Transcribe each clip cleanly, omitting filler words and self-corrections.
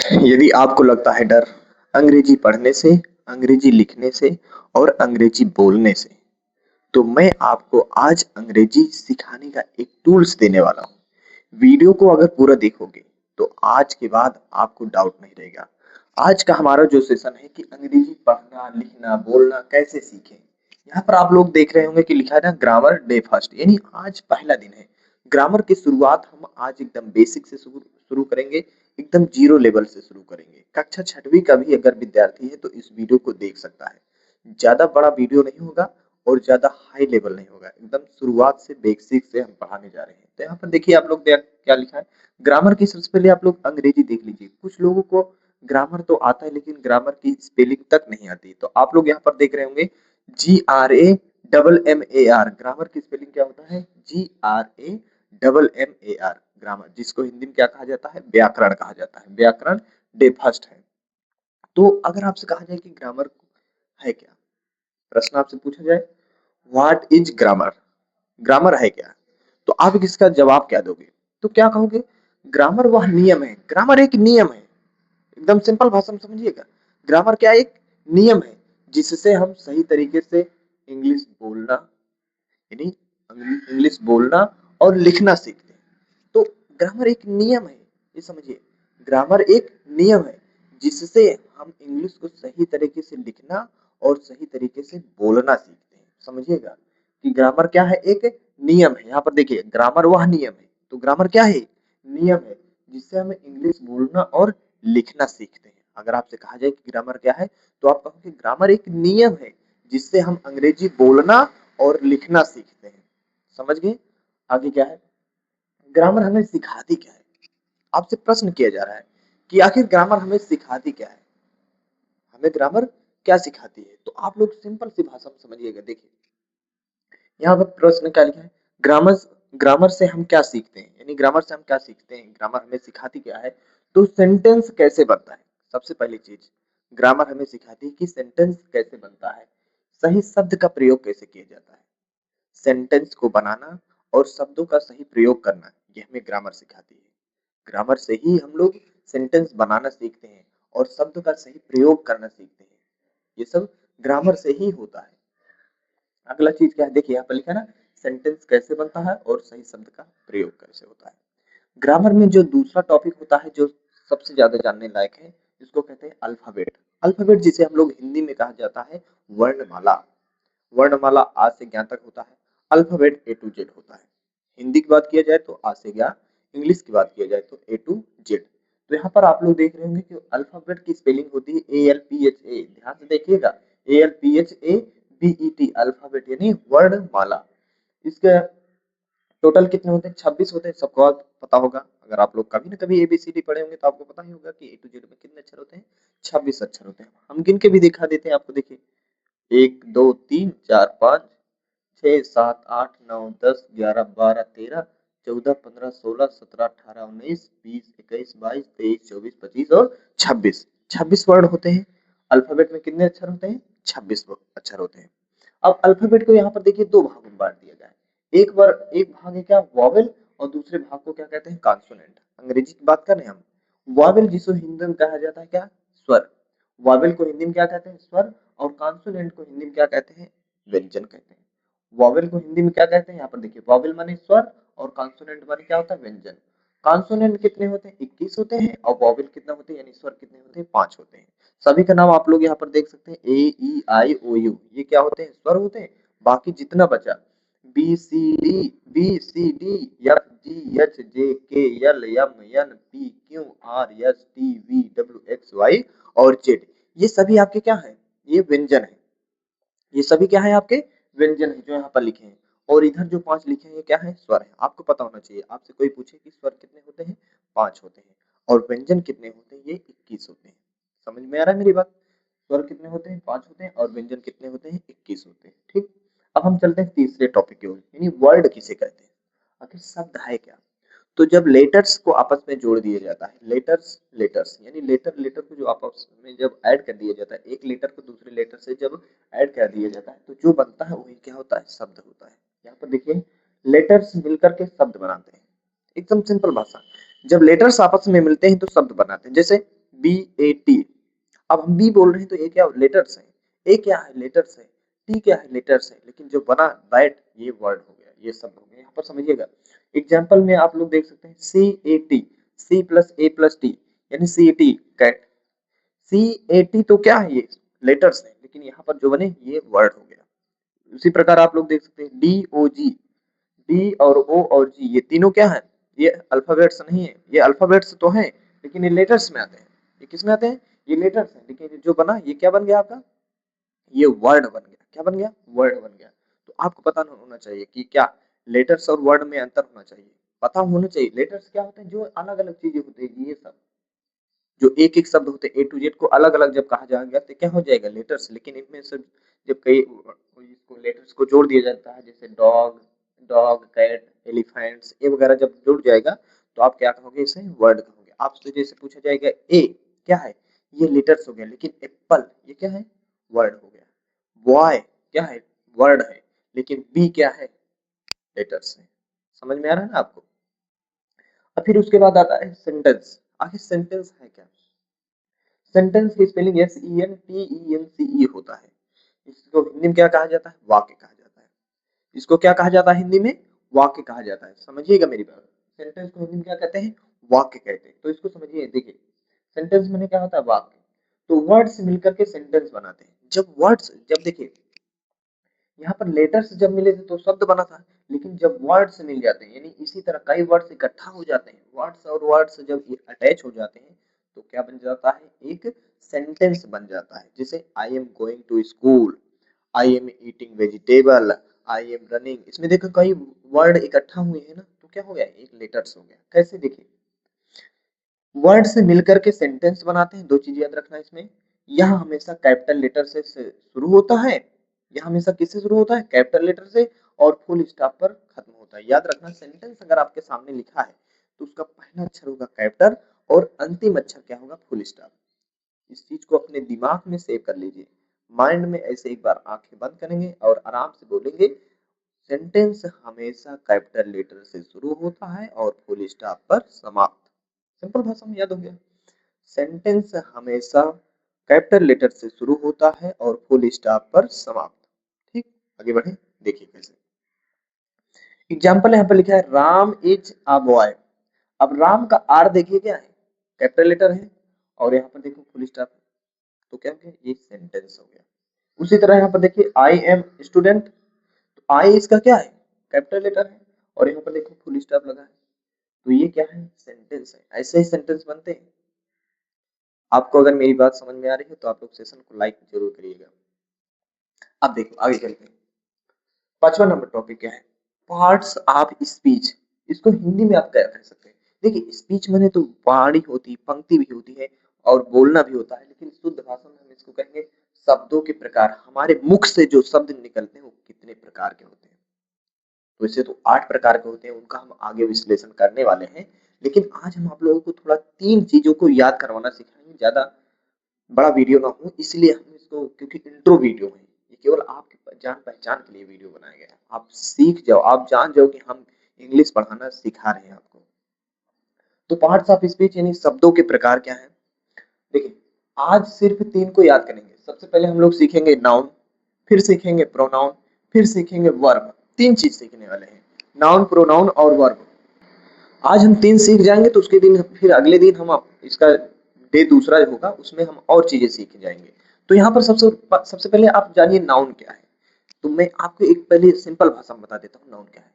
यदि आपको लगता है डर अंग्रेजी पढ़ने से, अंग्रेजी लिखने से और अंग्रेजी बोलने से, तो मैं आपको आज अंग्रेजी सिखाने का एक टूल्स देने वाला हूँ। वीडियो को अगर पूरा देखोगे तो आज के बाद आपको डाउट नहीं रहेगा। आज का हमारा जो सेशन है कि अंग्रेजी पढ़ना, लिखना, बोलना कैसे सीखें। यहाँ पर आप लोग देख रहे होंगे कि लिखा है ना ग्रामर डे फर्स्ट, यानी आज पहला दिन है। ग्रामर की शुरुआत हम आज एकदम बेसिक से शुरू शुरू करेंगे, एकदम जीरो लेवल से शुरू करेंगे। कक्षा छठवीं का भी अगर विद्यार्थी है तो इस वीडियो को देख सकता है। ज्यादा बड़ा वीडियो नहीं होगा और ज्यादा हाई लेवल नहीं होगा, एकदम शुरुआत से बेसिक से हम पढ़ाने जा रहे हैं। तो यहाँ पर देखिए आप लोग क्या लिखा है। ग्रामर की सबसे पहले आप लोग अंग्रेजी देख लीजिए। कुछ लोगों को ग्रामर तो आता है लेकिन ग्रामर की स्पेलिंग तक नहीं आती। तो आप लोग यहाँ पर देख रहे होंगे GRAMMAR। ग्रामर की स्पेलिंग क्या होता है? GRAMMAR। ग्रामर, जिसको हिंदी में क्या कहा जाता है? व्याकरण कहा जाता है। व्याकरण डे फर्स्ट है। तो अगर आपसे कहा जाए कि ग्रामर है क्या, प्रश्न आपसे पूछा जाए व्हाट इज ग्रामर, ग्रामर है क्या, तो आप इसका जवाब क्या दोगे? तो क्या कहोगे? ग्रामर वह नियम है। ग्रामर एक नियम है, एकदम सिंपल भाषा में समझिएगा। ग्रामर क्या एक नियम है जिससे हम सही तरीके से इंग्लिश बोलना, यानी इंग्लिश बोलना और लिखना सीखते हैं। तो ग्रामर एक नियम है, ये समझिए। ग्रामर एक नियम है जिससे हम इंग्लिश को सही तरीके से लिखना और सही तरीके से बोलना सीखते हैं। समझिएगा कि ग्रामर क्या है? एक नियम है। यहाँ पर देखिए ग्रामर वह नियम है। तो ग्रामर क्या है? नियम है जिससे हमें इंग्लिश बोलना और लिखना सीखते हैं। अगर आपसे कहा जाए कि ग्रामर क्या है, तो आप कहोगे ग्रामर एक नियम है जिससे हम अंग्रेजी बोलना और लिखना सीखते हैं। समझ गए? आगे क्या है? ग्रामर हमें सिखाती क्या है? आपसे प्रश्न किया जा रहा है कि आखिर ग्रामर हमें सिखाती क्या है? हमें ग्रामर क्या सिखाती है? तो आप लोग सिंपल सी भाषा में समझिएगा। देखिए यहाँ पर प्रश्न क्या लिखा है, ग्रामर ग्रामर से हम क्या सीखते हैं, यानी ग्रामर से हम क्या सीखते हैं, ग्रामर हमें सिखाती क्या है। तो सेंटेंस कैसे बनता है, सबसे पहली चीज ग्रामर हमें सिखाती है कि सेंटेंस कैसे बनता है, सही शब्द का प्रयोग कैसे किया जाता है। सेंटेंस को बनाना और शब्दों का सही प्रयोग करना, ये हमें ग्रामर सिखाती है। ग्रामर से ही हम लोग सेंटेंस बनाना सीखते हैं और शब्द का सही प्रयोग करना सीखते हैं। ये सब ग्रामर से ही होता है। अगला चीज क्या है, देखिए यहाँ पर लिखा है ना, सेंटेंस कैसे बनता है और सही शब्द का प्रयोग कैसे होता है। ग्रामर में जो दूसरा टॉपिक होता है जो सबसे ज्यादा जानने लायक है, जिसको कहते हैं अल्फाबेट। अल्फाबेट जिसे हम लोग हिंदी में कहा जाता है वर्णमाला। वर्णमाला आ से ज्ञ तक होता है। अल्फाबेट A to Z होता है। हिंदी की बात किया जाए तो आ से ज्ञ, इंग्लिश की बात किया जाए तो A to Z। तो यहाँ पर आप लोग देख रहे होंगे कि अल्फाबेट की स्पेलिंग होती है ALPHA। ध्यान से देखिएगा, ALPHABET, अल्फाबेट यानी वर्णमाला। इसके टोटल कितने होते हैं? 26 होते हैं। सबको पता होगा, अगर आप लोग कभी ना कभी ABCD पढ़े होंगे तो आपको पता ही होगा कि A to Z में कितने अक्षर होते हैं? 26 अक्षर होते हैं। हम गिन के भी दिखा देते हैं आपको। देखिए 1 2 3 4 5 6 7 8 9 10 11 12 13 14 15 16 17 18 19 20 21 22 23 24 25 और 26। 26 वर्ड होते हैं। अल्फाबेट में कितने अक्षर होते हैं? 26 अक्षर होते हैं। अब अल्फाबेट को यहाँ पर देखिए दो भागों में बांट दिया गया है। एक भाग है क्या? वॉवेल, और दूसरे भाग को क्या कहते हैं? कॉन्सोनेंट। अंग्रेजी की बात कर रहे हैं हम। वॉवेल जिसको हिंदी में कहा जाता है क्या? स्वर। वॉवेल को हिंदी में क्या कहते हैं? स्वर। और कॉन्सोनेंट को हिंदी में क्या कहते हैं? व्यंजन कहते हैं। वॉवेल को हिंदी में क्या कहते हैं? यहाँ पर देखिए वॉवेल माने स्वर और कॉन्सोनेंट माने क्या होता है? व्यंजन। कॉन्सोनेंट कितने होते हैं? 21 होते हैं। और वॉवेल कितना होते हैं, यानी स्वर कितने होते हैं? 5 होते हैं। सभी का नाम आप लोग यहाँ पर देख सकते हैं, A E I O U, ये क्या होते हैं? स्वर होते हैं। बाकी जितना बचा BCD, BCD, F G H J K L M N P Q R S T V W X Y और Z, ये सभी आपके क्या हैं? ये व्यंजन है। ये सभी क्या है? आपके व्यंजन है जो यहाँ पर लिखे हैं। और इधर जो 5 लिखे हैं ये क्या है? स्वर है। आपको पता होना चाहिए। आपसे कोई पूछे कि स्वर कितने होते हैं? 5 होते हैं। और व्यंजन कितने होते हैं? ये 21 होते हैं। समझ में आ रहा है मेरी बात? स्वर कितने होते हैं? 5 होते हैं। और व्यंजन कितने होते हैं? 21 होते हैं। ठीक। अब हम चलते हैं तीसरे टॉपिक की ओर, यानी वर्ड किसे कहते हैं। आखिर शब्द है क्या? तो जब लेटर्स को आपस में जोड़ दिया जाता है, लेटर्स लेटर्स यानी लेटर लेटर को जो आपस में जब ऐड कर दिया जाता है, एक लेटर को दूसरे लेटर से जब ऐड कर दिया जाता है, तो जो बनता है वही क्या होता है? शब्द होता है। यहाँ पर देखिए लेटर्स मिलकर के शब्द बनाते हैं। एकदम सिंपल भाषा। जब लेटर्स आपस में मिलते हैं तो शब्द बनाते हैं। जैसे BAT। अब हम बी बोल रहे हैं तो ये क्या लेटर्स है, ए क्या है लेटर्स है, टी क्या है लेटर्स है, लेकिन जो बना बैट ये वर्ड हो गया, ये शब्द हो गया। यहाँ पर समझिएगा एग्जाम्पल में आप लोग देख सकते हैं CAT, C plus A plus T यानी CAT कैट। CAT तो क्या है ये लेटर्स है, लेकिन यहाँ पर जो बने ये वर्ड हो गया। उसी प्रकार आप लोग देख सकते हैं DOG, डी और ओ और जी ये तीनों क्या है, ये अल्फाबेट्स नहीं है, ये अल्फाबेट्स तो हैं लेकिन ये लेटर्स में आते हैं। ये किस में आते हैं, ये लेटर्स हैं, लेकिन जो बना ये क्या बन गया आपका, ये वर्ड बन गया। क्या बन गया, वर्ड बन गया। तो आपको पता होना चाहिए कि क्या लेटर्स और वर्ड में अंतर होना चाहिए, पता होना चाहिए। लेटर्स क्या होते हैं, जो अलग अलग चीजें होती है, ये सब जो एक एक शब्द होते हैं A to Z को अलग अलग जब कहा जाएगा तो क्या हो जाएगा लेटर्स। लेकिन इनमें से जब कई इसको लेटर्स को जोड़ दिया जाता है, जैसे डॉग, डॉग, कैट, एलिफेंट्स ये वगैरह जब जुड़ जाएगा तो आप क्या कहोगे, इसे वर्ड कहोगे। आपसे जैसे पूछा जाएगा ए क्या है, ये लेटर्स हो गया, लेकिन एप्पल ये क्या है, वर्ड हो गया। बॉय क्या है, वर्ड है, लेकिन बी क्या है, लेटर्स है। समझ में आ रहा है ना आपको। और फिर उसके बाद आता है सेंटेंस। आखिर सेंटेंस है क्या, सेंटेंस की स्पेलिंग SENTENCE होता है। इसको हिंदी में क्या कहा जाता है, वाक्य कहा जाता है। इसको क्या कहा जाता है हिंदी में, वाक्य कहा जाता है। समझिएगा मेरी बात, सेंटेंस को हिंदी में क्या कहते हैं, वाक्य कहते हैं। तो इसको समझिए, देखिए सेंटेंस में क्या होता है, वाक्य। तो वर्ड्स मिलकर के सेंटेंस बनाते हैं। जब वर्ड्स, जब देखिए यहाँ पर लेटर्स जब मिले थे तो शब्द बना था, लेकिन जब वर्ड्स मिल जाते हैं यानी इसी तरह कई वर्ड्स इकट्ठा हो जाते हैं, वर्ड्स और वर्ड्स जब अटैच हो जाते हैं तो क्या बन जाता है, एक सेंटेंस बन जाता है। जैसे I am going to school, I am eating vegetable, I am running. इसमें देखो कई वर्ड इकट्ठा हुए हैं ना, तो क्या हो गया, एक लेटर्स हो गया। कैसे, देखिए वर्ड से मिलकर के सेंटेंस बनाते हैं। दो चीज याद रखना इसमें, यह हमेशा कैपिटल लेटर से शुरू होता है, यह हमेशा किससे शुरू होता है, कैपिटल लेटर से, और फुल स्टॉप पर खत्म होता है। याद रखना सेंटेंस अगर आपके सामने लिखा है तो उसका पहला अक्षर होगा कैपिटल और अंतिम अक्षर क्या होगा, फुल स्टॉप। इस चीज को अपने दिमाग में सेव कर लीजिए, माइंड में ऐसे एक बार आंखें बंद करेंगे और आराम से बोलेंगे, सेंटेंस हमेशा कैपिटल लेटर से शुरू होता है और फुल स्टॉप पर समाप्त। सिंपल भाषा में याद हो गया, सेंटेंस हमेशा कैपिटल लेटर से शुरू होता है और फुल स्टॉप पर समाप्त। ठीक, आगे बढ़े, देखिए कैसे। एग्जाम्पल यहाँ पर लिखा है राम इज अ बॉय। अब राम का आर देखिए क्या है, कैपिटल लेटर है, और यहाँ पर देखो फुल स्टॉप, तो क्या हो गया, ये सेंटेंस हो गया। उसी तरह यहाँ पर देखिए आई एम स्टूडेंट, तो आई इसका क्या है, कैपिटल लेटर है, और यहाँ पर देखो फुल स्टॉप लगा है, तो ये क्या है, सेंटेंस है। ऐसे ही सेंटेंस बनते हैं। आपको अगर मेरी बात समझ में आ रही है तो आप लोग सेशन को लाइक जरूर करिएगा। अब देखो आगे चलते हैं, 5वां नंबर टॉपिक क्या है, पार्ट्स ऑफ स्पीच। इसको हिंदी में आप क्या कह सकते हैं, देखिए स्पीच मैंने तो वाणी होती, पंक्ति भी होती है और बोलना भी होता है, लेकिन शुद्ध भाषा में हम इसको कहेंगे शब्दों के प्रकार। हमारे मुख से जो शब्द निकलते हैं वो कितने प्रकार के होते हैं। तो वैसे तो 8 प्रकार के होते हैं, उनका हम आगे विश्लेषण करने वाले हैं। लेकिन आज हम आप लोगों को थोड़ा 3 चीजों को याद करवाना सिखाएंगे, ज्यादा बड़ा वीडियो ना हो इसलिए हम इसको, क्योंकि इंट्रो वीडियो है, ये केवल आपकी जान पहचान के लिए वीडियो बनाया गया है। आप सीख जाओ, आप जान जाओ कि हम इंग्लिश पढ़ाना सिखा रहे हैं आपको। तो पार्ट्स ऑफ स्पीच यानी शब्दों के प्रकार क्या है, देखिए आज सिर्फ 3 को याद करेंगे। सबसे पहले हम लोग सीखेंगे नाउन, फिर सीखेंगे प्रोनाउन, फिर सीखेंगे वर्ब। 3 चीज सीखने वाले हैं, नाउन, प्रोनाउन और वर्ब। आज हम 3 सीख जाएंगे तो उसके दिन फिर अगले दिन हम इसका डे दूसरा होगा, उसमें हम और चीजें सीख जाएंगे। तो यहाँ पर सबसे पहले आप जानिए नाउन क्या है। तो मैं आपको एक पहले सिंपल भाषा में बता देता हूँ नाउन क्या है।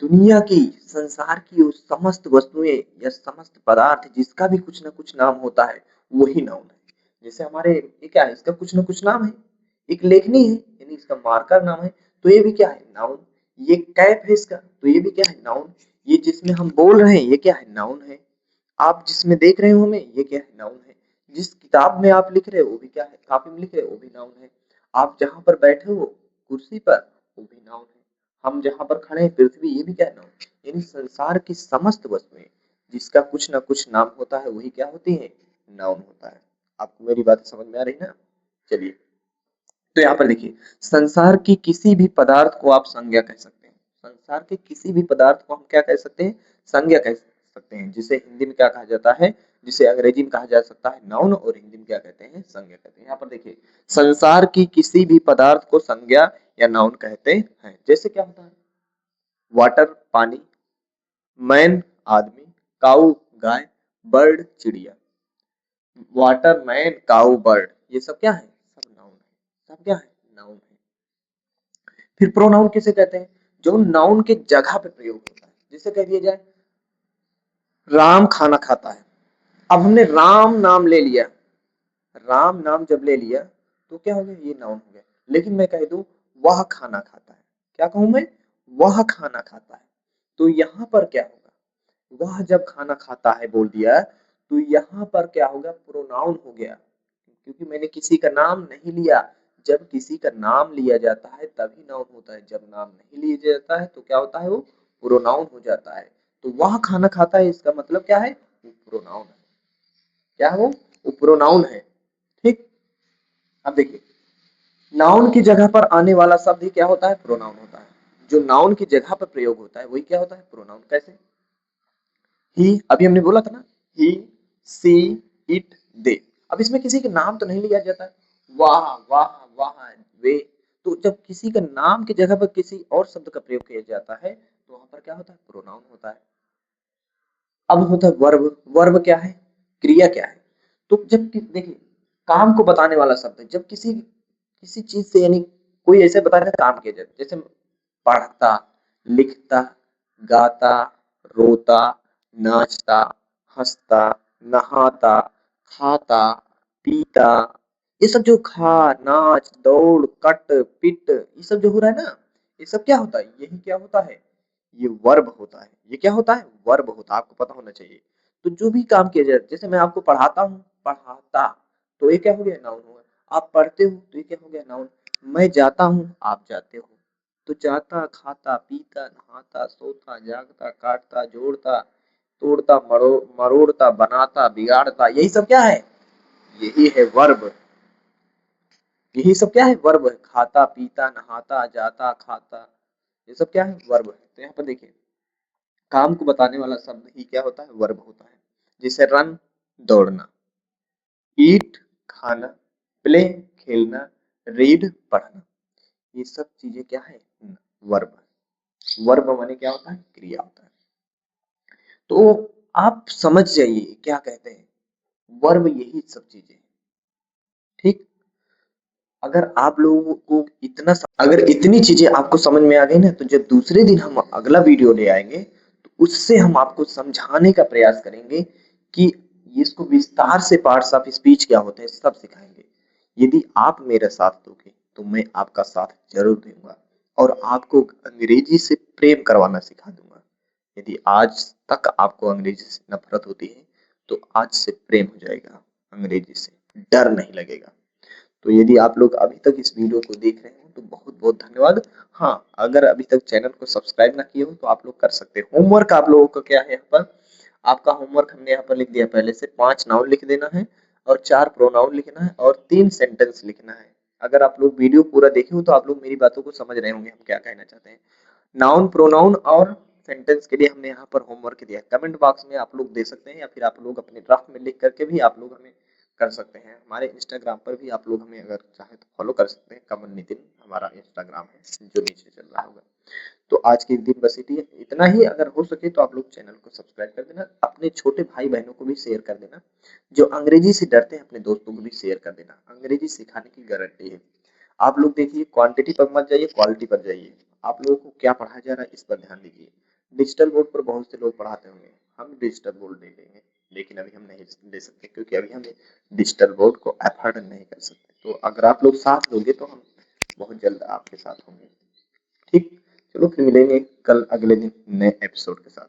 दुनिया की, संसार की उस समस्त वस्तुएं या समस्त पदार्थ जिसका भी कुछ ना कुछ नाम होता है वही नाउन है। जैसे हमारे ये क्या है, इसका कुछ ना कुछ नाम है, एक लेखनी है यानी इसका मार्कर नाम है, तो ये भी क्या है, नाउन। ये कैप है इसका, तो ये भी क्या है, नाउन। ये जिसमें हम बोल रहे हैं ये क्या है, नाउन है। आप जिसमें देख रहे हो हमें ये क्या है, नाउन है। जिस किताब में आप लिख रहे हो वो भी क्या है, कॉपी में लिख रहे हो वो भी नाउन है। आप जहां पर बैठे हो कुर्सी पर वो भी नाउन है। हम जहां पर खड़े हैं पृथ्वी, ये भी क्या है, नाउन। यानी संसार की समस्त वस्तुएं जिसका कुछ ना कुछ नाम होता है वही क्या होती है, नाउन होता है। आपको मेरी बात समझ में आ रही ना। चलिए, तो यहाँ पर देखिए संसार की किसी भी पदार्थ को आप संज्ञा कह सकते हैं। संसार के किसी भी पदार्थ को हम क्या कह सकते हैं, संज्ञा कह सकते हैं, जिसे हिंदी में क्या कहा जाता है, जिसे अंग्रेजी में कहा जा सकता है नाउन और हिंदी में क्या कहते हैं, संज्ञा कहते हैं। यहाँ पर देखिए, संसार की किसी भी पदार्थ को संज्ञा या नाउन कहते हैं। जैसे क्या होता है, वाटर पानी, मैन आदमी, काऊ गाय, बर्ड चिड़िया। वाटर, मैन, काऊ, बर्ड, ये सब क्या है, सब नाउन है। सब क्या है, नाउन है। फिर प्रोनाउन किसे कहते हैं, जो नाउन के जगह पे प्रयोग होता है। जिसे कह दिया जाए राम खाना खाता है, अब हमने राम नाम ले लिया, राम नाम जब ले लिया तो क्या हो गया, ये नाउन हो गया। लेकिन मैं कह दूं वह खाना खाता है, क्या कहूं मैं, वह खाना खाता है, तो यहां पर क्या होगा, वह जब खाना खाता है बोल दिया तो यहाँ पर क्या होगा, प्रोनाउन हो गया, क्योंकि मैंने किसी का नाम नहीं लिया। जब किसी का नाम लिया जाता है तभी नाउन होता है, जब नाम नहीं लिया जाता है तो क्या होता है, वो प्रोनाउन हो जाता है। तो वह खाना खाता है, इसका मतलब क्या है, वो प्रोनाउन है। क्या है वो प्रोनाउन है। ठीक, अब देखिए, नाउन की जगह पर आने वाला शब्द ही क्या होता है, प्रोनाउन होता है। जो नाउन की जगह पर प्रयोग होता है वही क्या होता है, प्रोनाउन। कैसे, ही, अभी हमने बोला था ना, ही, सी, इट, दे। अब इसमें किसी के नाम तो नहीं लिया जाता है, वाह वाह वाह, वे। तो जब किसी का नाम की जगह पर किसी और शब्द का प्रयोग किया जाता है तो वहां पर क्या होता है, प्रोनाउन होता है। अब होता है वर्ब। वर्ब क्या है, क्रिया क्या है। तो जब देखिए, काम को बताने वाला शब्द है, जब किसी किसी चीज से, यानी कोई ऐसे बताने का काम किया जाए, जैसे पढ़ता, लिखता, गाता, रोता, नाचता, हंसता, नहाता, खाता, पीता, ये सब जो खा, नाच, दौड़, कट, पिट, ये सब जो हो रहा है ना, ये सब क्या होता है, यही क्या होता है, ये वर्ब होता है। ये क्या होता है, वर्ब होता है, आपको पता होना चाहिए। तो जो भी काम किया जाए, जैसे मैं आपको पढ़ाता हूँ, पढ़ाता, तो ये क्या हो गया, नाउन हुआ। आप पढ़ते हो तो ये क्या हो गया, नाउन। मैं जाता हूँ, आप जाते हो, तो जाता, खाता, पीता, नहाता, सोता, जागता, काटता, जोड़ता, तोड़ता, मरोड़ता, बनाता, बिगाड़ता, यही सब क्या है, यही है वर्ब। यही सब क्या है, वर्ब है। खाता, पीता, नहाता, जाता, खाता, ये सब क्या है, वर्ब है। तो यहाँ पर देखिए, काम को बताने वाला शब्द ही क्या होता है, वर्ब होता है। जैसे रन, दौड़ना, ईट, खाना, प्ले, खेलना, रीड, पढ़ना, ये सब चीजें क्या है, वर्ब। वर्ब माने क्या होता है, क्रिया होता है। तो आप समझ जाइए क्या कहते हैं, वर्ब यही सब चीजें। ठीक, अगर आप लोगों को अगर इतनी चीजें आपको समझ में आ गई ना, तो जब दूसरे दिन हम अगला वीडियो ले आएंगे तो उससे हम आपको समझाने का प्रयास करेंगे कि इसको विस्तार से पार्ट्स ऑफ स्पीच क्या होते हैं, सब सिखाएंगे। यदि आप मेरा साथ दोगे तो मैं आपका साथ जरूर दूंगा और आपको अंग्रेजी से प्रेम करवाना सिखा दूंगा। यदि आज तक आपको अंग्रेजी से नफरत होती है तो आज से प्रेम हो जाएगा, अंग्रेजी से डर नहीं लगेगा। तो यदि आप लोग अभी तक इस वीडियो को देख रहे हो तो बहुत बहुत धन्यवाद। हाँ, अगर अभी तक चैनल को सब्सक्राइब ना किए हो तो आप लोग कर सकते हैं। होमवर्क आप लोगों का क्या है, यहाँ पर आपका होमवर्क हमने यहाँ पर लिख दिया, पहले से 5 नाउन लिख देना है और 4 प्रोनाउन लिखना है और 3 सेंटेंस लिखना है। अगर आप लोग वीडियो पूरा देखे हो तो आप लोग मेरी बातों को समझ रहे होंगे हम क्या कहना चाहते हैं। नाउन, प्रोनाउन और सेंटेंस के लिए हमने यहाँ पर होमवर्क दिया है। कमेंट बॉक्स में आप लोग दे सकते हैं या फिर आप लोग अपने ड्राफ्ट में लिख करके भी आप लोग हमें कर सकते हैं। हमारे इंस्टाग्राम पर भी आप लोग हमें अगर चाहे तो फॉलो कर सकते हैं। कमल नितिन हमारा इंस्टाग्राम है जो नीचे चल रहा होगा। तो आज के दिन बस इतना ही। अगर हो सके तो आप लोग चैनल को सब्सक्राइब कर देना, अपने छोटे भाई बहनों को भी शेयर कर देना, जो अंग्रेजी से डरते हैं अपने दोस्तों को भी शेयर कर देना। अंग्रेजी सिखाने की गारंटी है। आप लोग देखिए, क्वांटिटी पर मत जाइए, क्वालिटी पर जाइए। आप लोगों को क्या पढ़ाया जा रहा है इस पर ध्यान दीजिए। डिजिटल बोर्ड पर बहुत से लोग पढ़ाते होंगे, हम डिजिटल बोर्ड ले लेंगे, लेकिन अभी हम नहीं ले सकते क्योंकि अभी हम डिजिटल बोर्ड को अफोर्ड नहीं कर सकते। तो अगर आप लोग साथ दोगे तो हम बहुत जल्द आपके साथ होंगे। ठीक, चलो फिर मिलेंगे कल अगले दिन नए एपिसोड के साथ।